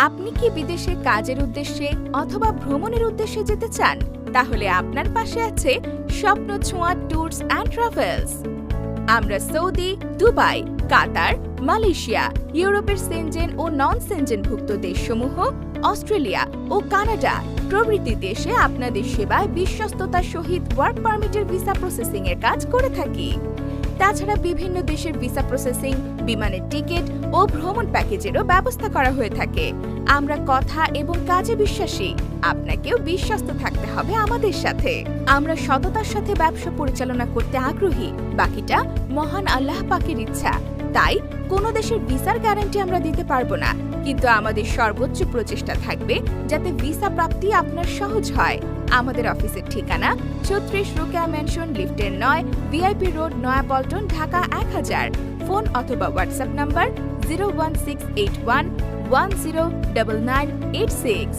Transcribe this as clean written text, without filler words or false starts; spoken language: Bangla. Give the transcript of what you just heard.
আপনি কি বিদেশে কাজের উদ্দেশ্যে অথবা ভ্রমণের উদ্দেশ্যে যেতে চান? তাহলে আপনার পাশে আছে স্বপ্ন ছোঁয়া ট্যুরস অ্যান্ড ট্রাভেলস। আমরা সৌদি, দুবাই, কাতার, মালয়েশিয়া, ইউরোপের সেনজেন ও নন সেনজেনভুক্ত দেশসমূহ, অস্ট্রেলিয়া ও কানাডা প্রভৃতি দেশে আপনাদের সেবায় বিশ্বস্ততার সহিত ওয়ার্ক পারমিটের ভিসা প্রসেসিং এর কাজ করে থাকি। তাছাড়া বিভিন্ন দেশের ভিসা প্রসেসিং, বিমানের টিকিট ও ভ্রমণ প্যাকেজেরও ব্যবস্থা করা হয়ে থাকে। আমরা কথা এবং কাজে বিশ্বাসী, আপনাকেও বিশ্বস্ত থাকতে হবে আমাদের সাথে। আমরা সততার সাথে ব্যবসা পরিচালনা করতে আগ্রহী, বাকিটা মহান আল্লাহ পাকের ইচ্ছা। তাই কোনো দেশের ভিসার গ্যারান্টি আমরা দিতে পারবো না, কিন্তু আমাদের সর্বোচ্চ প্রচেষ্টা থাকবে যাতে ভিসা প্রাপ্তি আপনার সহজ হয়। আমাদের অফিসের ঠিকানা ৩৬ রোকেয়া ম্যানশন, লিফটের ৯, VIP road, Naya Paltan, Dhaka ১০০০। Phone অথবা হোয়াটসঅ্যাপ নাম্বার 01681 109986।